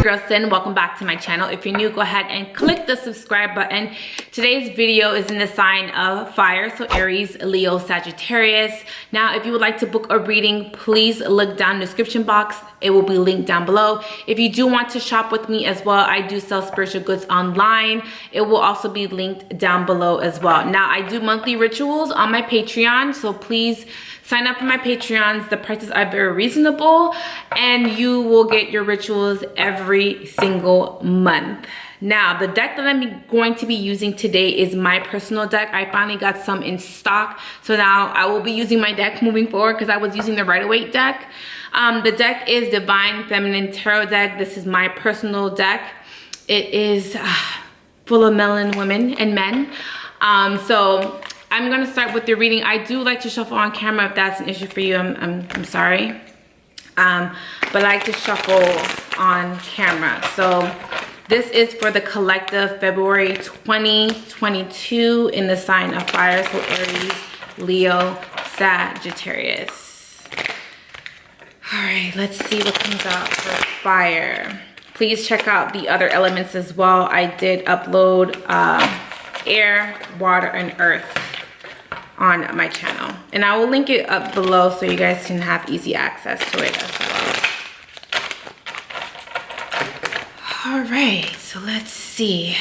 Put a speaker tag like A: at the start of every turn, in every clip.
A: girl Cyn. Welcome back to my channel. If you're new, go ahead and click the subscribe button. Today's video is in the sign of fire, so Aries, Leo, Sagittarius. Now, if you would like to book a reading, please look down in the description box. It will be linked down below. If you do want to shop with me as well, I do sell spiritual goods online. It will also be linked down below as well. Now, I do monthly rituals on my Patreon, so please sign up for my Patreons. The prices are very reasonable and you will get your rituals every single month. Now, the deck that I'm going to be using today is my personal deck. I finally got some in stock, so now I will be using my deck moving forward because I was using the Rider-Waite deck. The deck is Divine Feminine Tarot deck. This is my personal deck. It is full of melanin women and men. So I'm gonna start with the reading. I do like to shuffle on camera. If that's an issue for you, I'm sorry. But I like to shuffle on camera. So this is for the collective February 2022 in the sign of fire. So Aries, Leo, Sagittarius. All right, let's see what comes out for fire. Please check out the other elements as well. I did upload air, water, and earth on my channel, and I will link it up below so you guys can have easy access to it as well. All right, so let's see.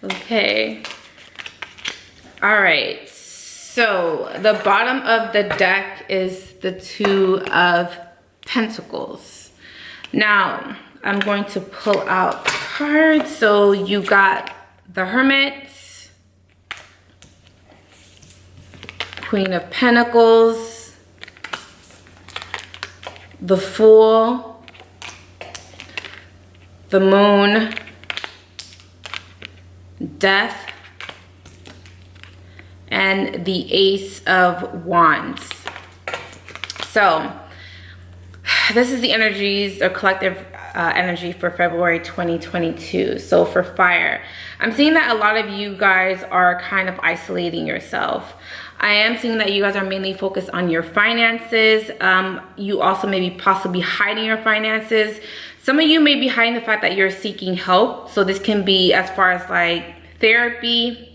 A: Okay. All right. So the bottom of the deck is the Two of Pentacles. Now, I'm going to pull out cards. So you got the Hermit, Queen of Pentacles, the Fool, the Moon, Death, and the Ace of Wands. So this is the energies or collective energy for February 2022. So for fire, I'm seeing that a lot of you guys are kind of isolating yourself. I am seeing that you guys are mainly focused on your finances. You also may be possibly hiding your finances. Some of you may be hiding the fact that you're seeking help. So this can be as far as like therapy.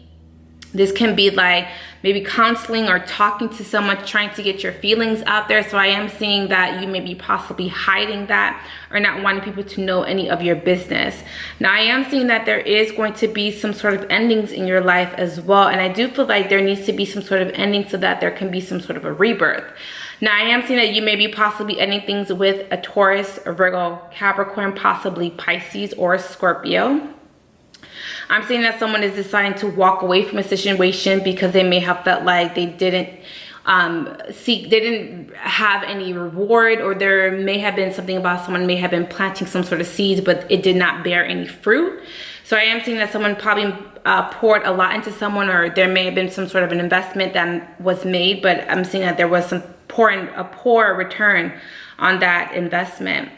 A: This can be like maybe counseling or talking to someone, trying to get your feelings out there. So I am seeing that you may be possibly hiding that or not wanting people to know any of your business. Now, I am seeing that there is going to be some sort of endings in your life as well. And I do feel like there needs to be some sort of ending so that there can be some sort of a rebirth. Now, I am seeing that you may be possibly ending things with a Taurus, a Virgo, Capricorn, possibly Pisces or Scorpio. I'm seeing that someone is deciding to walk away from a situation because they may have felt like they didn't they didn't have any reward, or there may have been something about someone may have been planting some sort of seeds, but it did not bear any fruit. So I am seeing that someone probably poured a lot into someone, or there may have been some sort of an investment that was made, but I'm seeing that there was a poor return on that investment.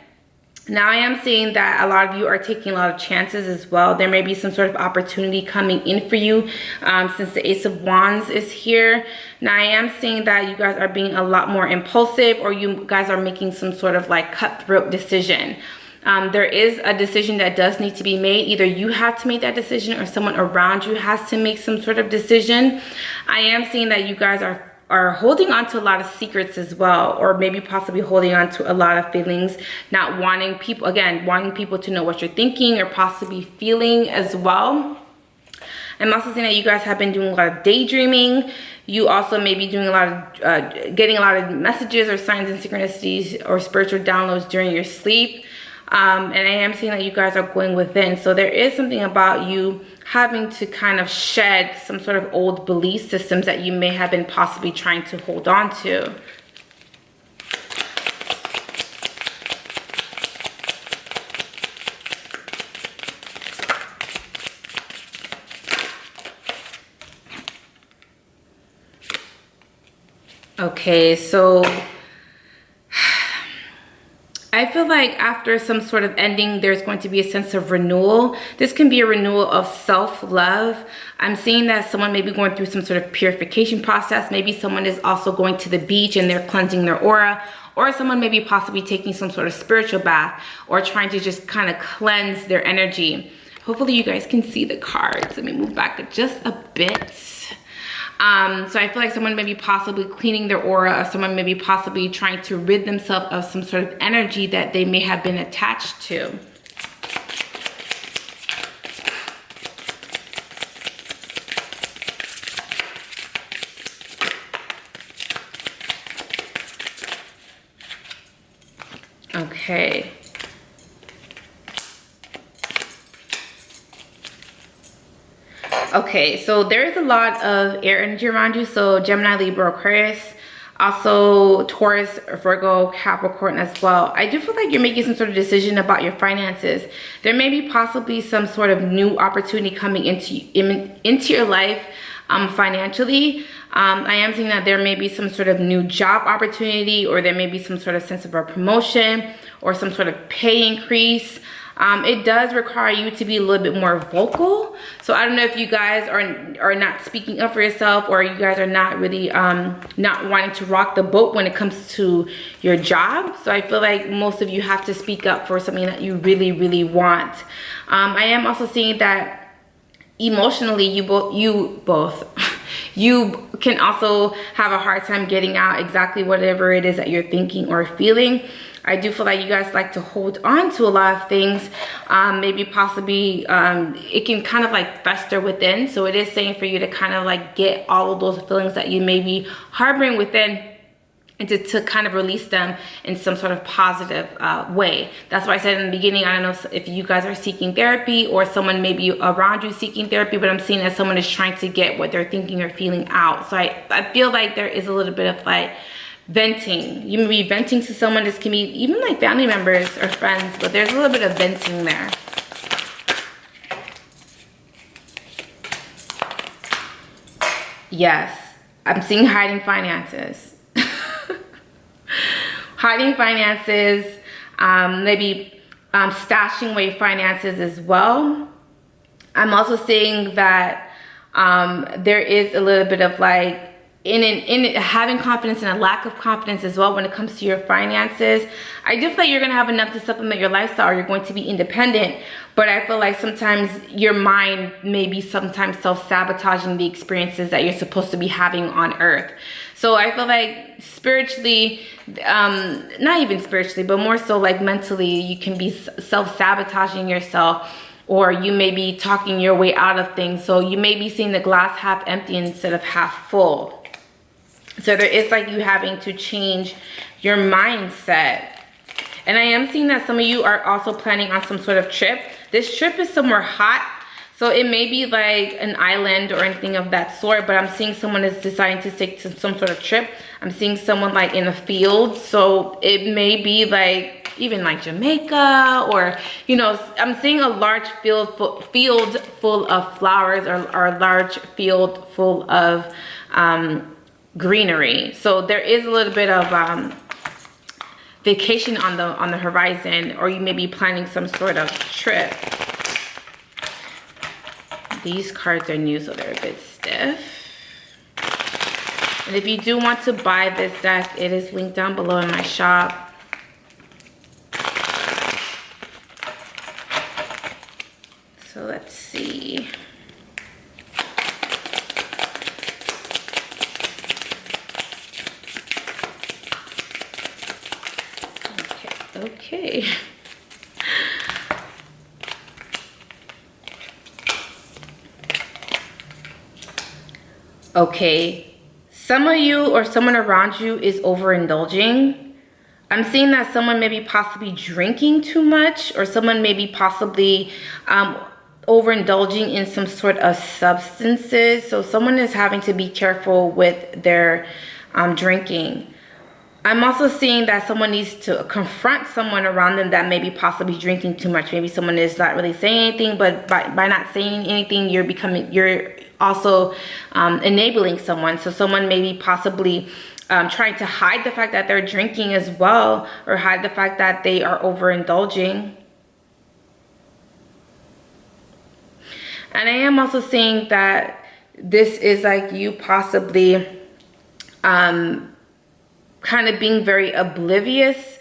A: Now, I am seeing that a lot of you are taking a lot of chances as well. There may be some sort of opportunity coming in for you since the Ace of Wands is here. Now, I am seeing that you guys are being a lot more impulsive, or you guys are making some sort of like cutthroat decision. There is a decision that does need to be made. Either you have to make that decision or someone around you has to make some sort of decision. I am seeing that you guys are holding on to a lot of secrets as well, or maybe possibly holding on to a lot of feelings, not wanting people, again, wanting people to know what you're thinking or possibly feeling as well. I'm also seeing that you guys have been doing a lot of daydreaming. You also may be doing a lot of, getting a lot of messages or signs and synchronicities or spiritual downloads during your sleep. And I am seeing that you guys are going within. So there is something about you having to kind of shed some sort of old belief systems that you may have been possibly trying to hold on to. Okay, so I feel like after some sort of ending, there's going to be a sense of renewal. This can be a renewal of self-love. I'm seeing that someone may be going through some sort of purification process. Maybe someone is also going to the beach and they're cleansing their aura, or someone may be possibly taking some sort of spiritual bath or trying to just kind of cleanse their energy. Hopefully you guys can see the cards. Let me move back just a bit. So I feel like someone may be possibly cleaning their aura, or someone may be possibly trying to rid themselves of some sort of energy that they may have been attached to. Okay. Okay, so there's a lot of air energy around you. So Gemini, Libra, Aquarius, also Taurus, Virgo, Capricorn as well. I do feel like you're making some sort of decision about your finances. There may be possibly some sort of new opportunity coming into your life financially. I am seeing that there may be some sort of new job opportunity, or there may be some sort of sense of a promotion or some sort of pay increase. It does require you to be a little bit more vocal. So I don't know if you guys are not speaking up for yourself, or you guys are not really not wanting to rock the boat when it comes to your job. So I feel like most of you have to speak up for something that you really, really want. I am also seeing that emotionally you both you can also have a hard time getting out exactly whatever it is that you're thinking or feeling. I do feel like you guys like to hold on to a lot of things. Maybe possibly it can kind of like fester within. So it is saying for you to kind of like get all of those feelings that you may be harboring within, and to kind of release them in some sort of positive way. That's why I said in the beginning, I don't know if you guys are seeking therapy, or someone may be around you seeking therapy, but I'm seeing that someone is trying to get what they're thinking or feeling out. So I feel like there is a little bit of like venting. You may be venting to someone. This can be even like family members or friends, but there's a little bit of venting there. Yes, I'm seeing hiding finances. Hiding finances, maybe stashing away finances as well. I'm also seeing that there is a little bit of like in having confidence and a lack of confidence as well when it comes to your finances. I do feel like you're going to have enough to supplement your lifestyle, or you're going to be independent, but I feel like sometimes your mind may be sometimes self-sabotaging the experiences that you're supposed to be having on earth. So I feel like spiritually, not even spiritually, but more so like mentally, you can be self-sabotaging yourself, or you may be talking your way out of things. So you may be seeing the glass half empty instead of half full. So there is like you having to change your mindset. And I am seeing that some of you are also planning on some sort of trip. This trip is somewhere hot. So it may be like an island or anything of that sort, but I'm seeing someone is deciding to take some sort of trip. I'm seeing someone like in a field. So it may be like even like Jamaica, or, you know, I'm seeing a large field full of flowers, or a large field full of greenery. So there is a little bit of vacation on the horizon, or you may be planning some sort of trip. These cards are new, so they're a bit stiff. And if you do want to buy this deck, it is linked down below in my shop. So let's see. Okay. Okay, some of you or someone around you is overindulging. I'm seeing that someone may be possibly drinking too much, or someone may be possibly overindulging in some sort of substances. So someone is having to be careful with their drinking. I'm also seeing that someone needs to confront someone around them that may be possibly drinking too much. Maybe someone is not really saying anything, but by not saying anything, you're also enabling someone. So someone may be possibly trying to hide the fact that they're drinking as well, or hide the fact that they are overindulging. And I am also seeing that this is like you possibly kind of being very oblivious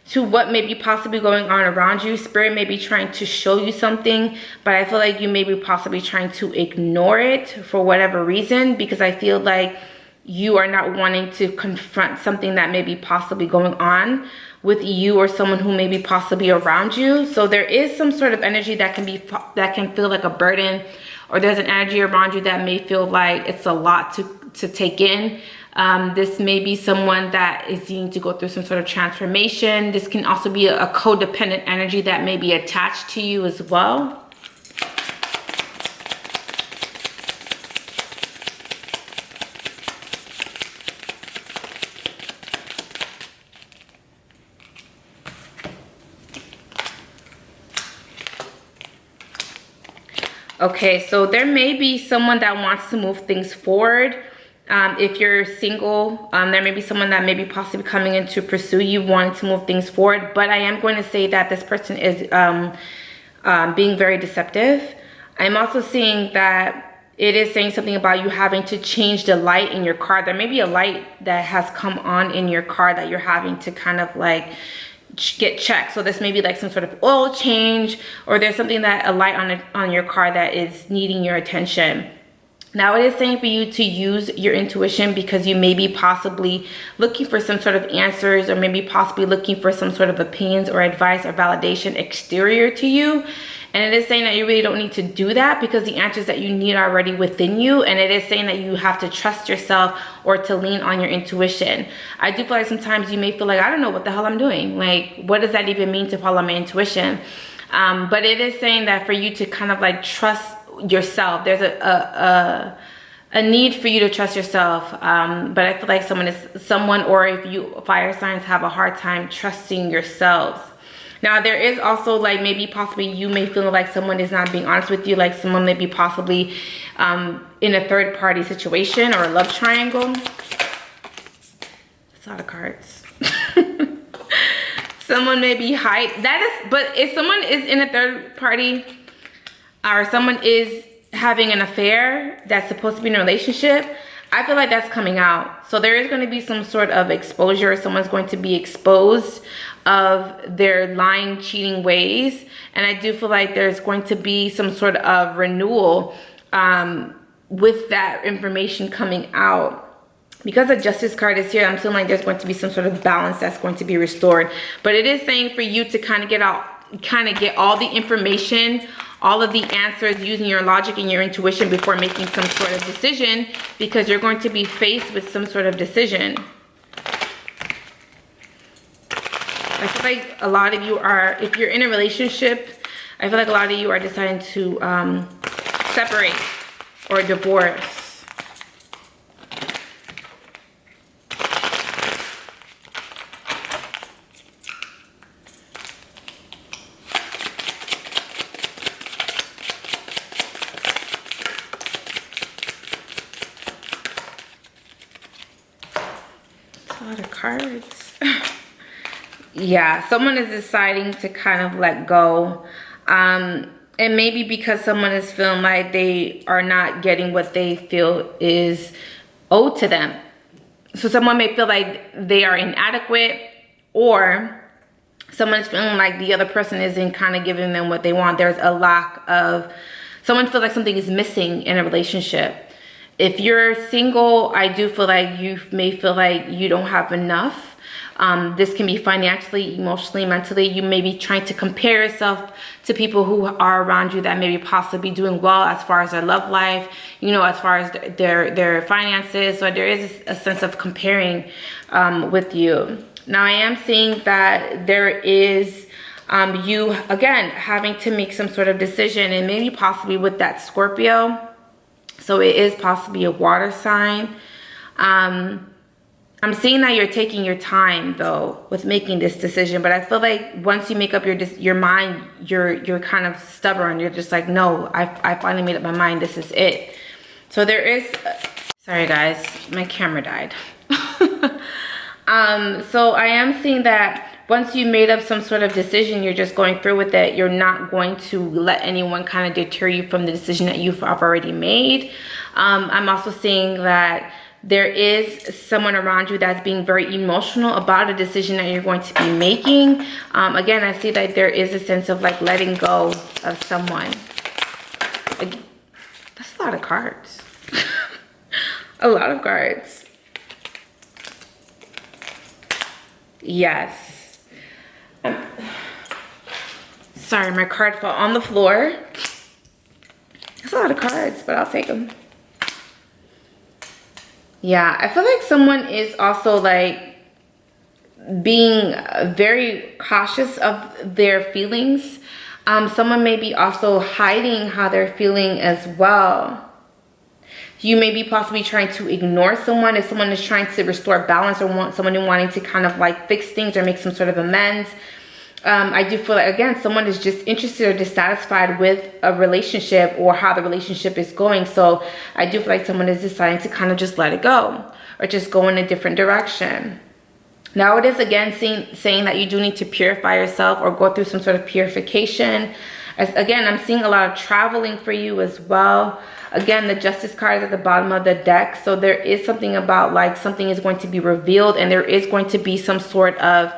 A: to what may be possibly going on around you. Spirit may be trying to show you something, but I feel like you may be possibly trying to ignore it for whatever reason, because I feel like you are not wanting to confront something that may be possibly going on with you or someone who may be possibly around you. So there is some sort of energy that can feel like a burden, or there's an energy around you that may feel like it's a lot to take in. This may be someone that is needing to go through some sort of transformation. This can also be a codependent energy that may be attached to you as well. Okay, so there may be someone that wants to move things forward. If you're single, there may be someone that may be possibly coming in to pursue you, wanting to move things forward. But I am going to say that this person is being very deceptive. I'm also seeing that it is saying something about you having to change the light in your car. There may be a light that has come on in your car that you're having to kind of like get checked. So this may be like some sort of oil change, or there's something that a light on your car that is needing your attention. Now it is saying for you to use your intuition, because you may be possibly looking for some sort of answers, or maybe possibly looking for some sort of opinions or advice or validation exterior to you. And it is saying that you really don't need to do that, because the answers that you need are already within you. And it is saying that you have to trust yourself or to lean on your intuition. I do feel like sometimes you may feel like, I don't know what the hell I'm doing. Like, what does that even mean to follow my intuition? But it is saying that for you to kind of like trust yourself. There's a need for you to trust yourself. But I feel like someone, or if you fire signs have a hard time trusting yourselves. Now there is also like maybe possibly you may feel like someone is not being honest with you, like someone may be possibly in a third party situation or a love triangle. That's a lot of cards. Someone may be but if someone is in a third party, or someone is having an affair that's supposed to be in a relationship, I feel like that's coming out. So there is going to be some sort of exposure. Someone's going to be exposed of their lying, cheating ways. And I do feel like there's going to be some sort of renewal with that information coming out. Because the Justice card is here, I'm feeling like there's going to be some sort of balance that's going to be restored. But it is saying for you to kind of get all the information, all of the answers, using your logic and your intuition before making some sort of decision, because you're going to be faced with some sort of decision. I feel like a lot of you are, if you're in a relationship, I feel like a lot of you are deciding to separate or divorce. A lot of cards. Yeah, someone is deciding to kind of let go. And maybe because someone is feeling like they are not getting what they feel is owed to them. So someone may feel like they are inadequate, or someone's feeling like the other person isn't kind of giving them what they want. There's a lack of, someone feels like something is missing in a relationship. If you're single, I do feel like you may feel like you don't have enough. This can be financially, emotionally, mentally. You may be trying to compare yourself to people who are around you that may be possibly doing well as far as their love life, you know, as far as their finances. So there is a sense of comparing with you. Now I am seeing that there is you, again, having to make some sort of decision, and maybe possibly with that Scorpio. So it is possibly a water sign. I'm seeing that you're taking your time though with making this decision, but I feel like once you make up your mind, you're kind of stubborn. You're just like, no, I finally made up my mind. This is it. So there is, sorry guys, my camera died. So I am seeing that once you made up some sort of decision, you're just going through with it. You're not going to let anyone kind of deter you from the decision that you've already made. I'm also seeing that there is someone around you that's being very emotional about a decision that you're going to be making. Again, I see that there is a sense of like letting go of someone. That's a lot of cards. A lot of cards. Yes. Sorry, my card fell on the floor. That's a lot of cards, but I'll take them. Yeah, I feel like someone is also like being very cautious of their feelings. Someone may be also hiding how they're feeling as well. You may be possibly trying to ignore someone if someone is trying to restore balance or want someone wanting to kind of like fix things or make some sort of amends. I do feel like, again, someone is just interested or dissatisfied with a relationship or how the relationship is going. So I do feel like someone is deciding to kind of just let it go or just go in a different direction. Now it is again saying that you do need to purify yourself or go through some sort of purification. Again, I'm seeing a lot of traveling for you as well. Again, the Justice card is at the bottom of the deck. So there is something about like something is going to be revealed and there is going to be some sort of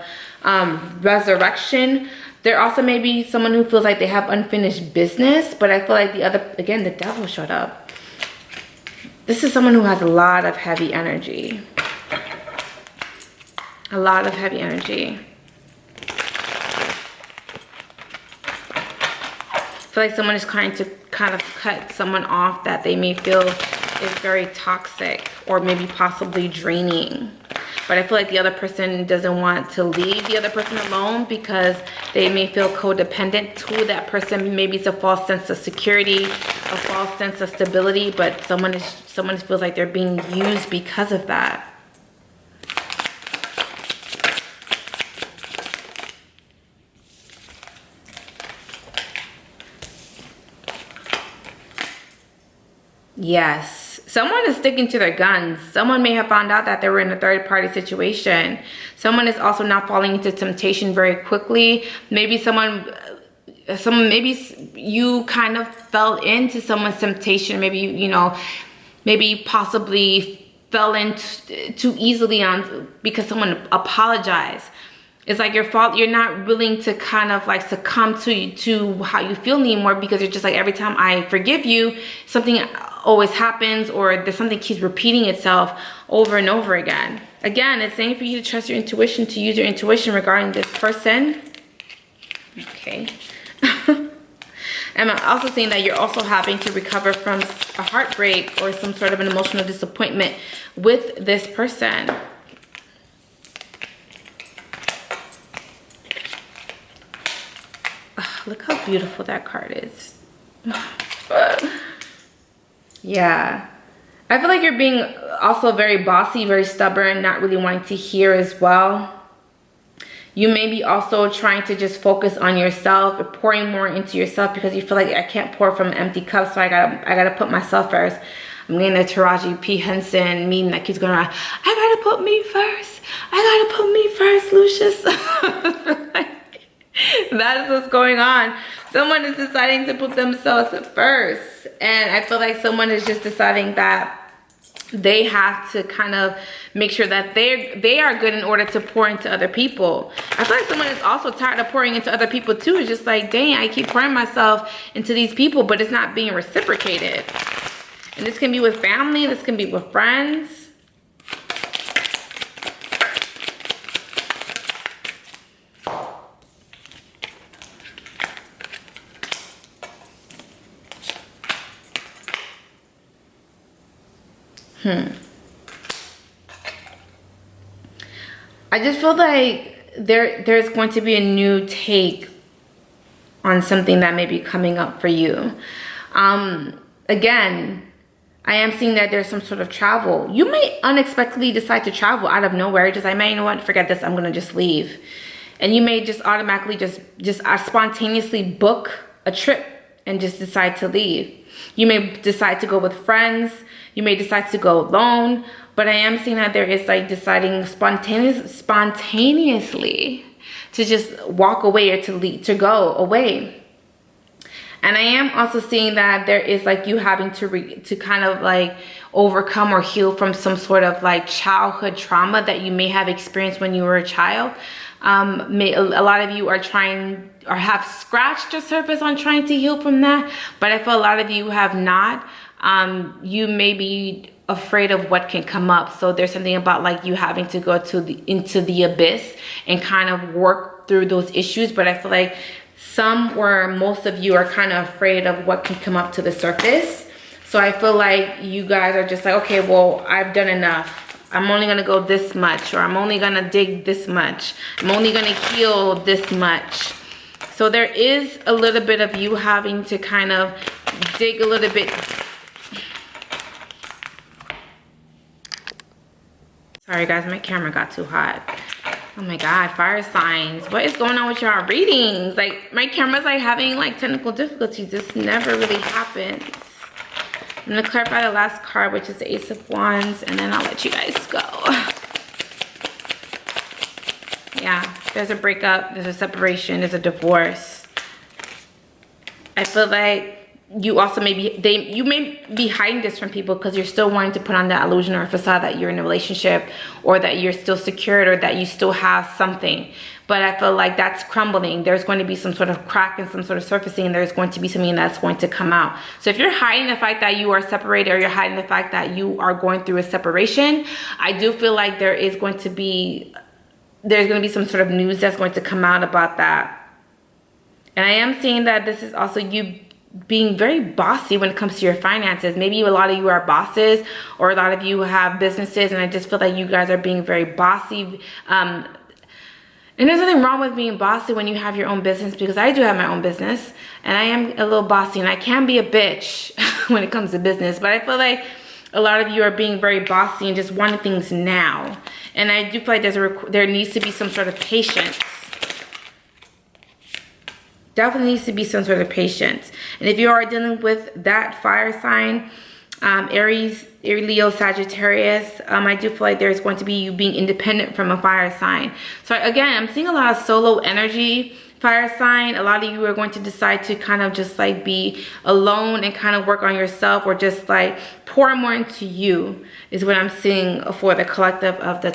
A: resurrection. There also may be someone who feels like they have unfinished business, but I feel like again, the devil showed up. This is someone who has a lot of heavy energy. A lot of heavy energy. I feel like someone is trying to kind of cut someone off that they may feel is very toxic or maybe possibly draining. But I feel like the other person doesn't want to leave the other person alone because they may feel codependent to that person. Maybe it's a false sense of security, a false sense of stability, but someone feels like they're being used because of that. Yes, someone is sticking to their guns. Someone may have found out that they were in a third-party situation. Someone is also not falling into temptation very quickly. Maybe maybe you kind of fell into someone's temptation. Maybe, you know, maybe possibly fell in too easily because someone apologized. It's like your fault. You're not willing to kind of like succumb to how you feel anymore because you're just like, every time I forgive you, something always happens or there's something keeps repeating itself over and over again. Again, it's saying for you to trust your intuition, to use your intuition regarding this person. Okay. And I'm also saying that you're also having to recover from a heartbreak or some sort of an emotional disappointment with this person. Look how beautiful that card is. Yeah. I feel like you're being also very bossy, very stubborn, not really wanting to hear as well. You may be also trying to just focus on yourself, or pouring more into yourself because you feel like I can't pour from an empty cup, so I gotta put myself first. I'm getting a Taraji P. Henson meme that keeps going around. I gotta put me first. I gotta put me first, Lucius. That is what's going on. Someone is deciding to put themselves first. And I feel like someone is just deciding that they have to kind of make sure that they are good in order to pour into other people. I feel like someone is also tired of pouring into other people too. It's just like, dang, I keep pouring myself into these people, but it's not being reciprocated. And this can be with family. This can be with friends. I just feel like there's going to be a new take on something that may be coming up for you. Again, I am seeing that there's some sort of travel. You may unexpectedly decide to travel out of nowhere. Just, I may, you know what, forget this, I'm gonna just leave. And you may just automatically just spontaneously book a trip and just decide to leave. You may decide to go with friends. You may decide to go alone. But I am seeing that there is like deciding spontaneously to just walk away or to go away. And I am also seeing that there is like you having to kind of like overcome or heal from some sort of like childhood trauma that you may have experienced when you were a child. A lot of you are trying or have scratched the surface on trying to heal from that, but I feel a lot of you have not. You may be afraid of what can come up. So there's something about like you having to go into the abyss and kind of work through those issues. But I feel like some or most of you are kind of afraid of what can come up to the surface. So I feel like you guys are just like, okay, well, I've done enough. I'm only gonna go this much, or I'm only gonna dig this much. I'm only gonna heal this much. So there is a little bit of you having to kind of dig a little bit. Sorry guys, my camera got too hot. Oh my God, fire signs. What is going on with y'all readings? Like my camera's like having like technical difficulties. This never really happens. I'm gonna clarify the last card, which is the Ace of Wands, and then I'll let you guys go. Yeah, there's a breakup, there's a separation, there's a divorce. I feel like you also you may be hiding this from people because you're still wanting to put on that illusion or facade that you're in a relationship, or that you're still secured, or that you still have something. But I feel like that's crumbling. There's going to be some sort of crack and some sort of surfacing, and there's going to be something that's going to come out. So if you're hiding the fact that you are separated, or you're hiding the fact that you are going through a separation, I do feel like there's going to be some sort of news that's going to come out about that. And I am seeing that this is also you being very bossy when it comes to your finances. Maybe a lot of you are bosses, or a lot of you have businesses, and I just feel like you guys are being very bossy. And there's nothing wrong with being bossy when you have your own business, because I do have my own business and I am a little bossy, and I can be a bitch when it comes to business. But I feel like a lot of you are being very bossy and just wanting things now. And I do feel like there needs to be some sort of patience. Definitely needs to be some sort of patience. And if you are dealing with that fire sign, Aries, Leo, Sagittarius, I do feel like there's going to be you being independent from a fire sign. So again, I'm seeing a lot of solo energy, fire sign. A lot of you are going to decide to kind of just like be alone and kind of work on yourself, or just like pour more into you, is what I'm seeing for the collective of the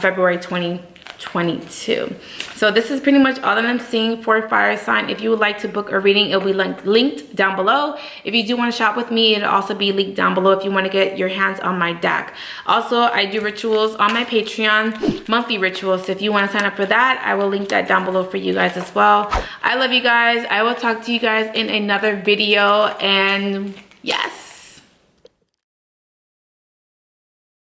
A: February 2022. So this is pretty much all that I'm seeing for fire sign. If you would like to book a reading, it'll be linked down below. If you do want to shop with me, it'll also be linked down below if you want to get your hands on my deck. Also, I do rituals on my Patreon, monthly rituals. So if you want to sign up for that, I will link that down below for you guys as well. I love you guys. I will talk to you guys in another video, and yes.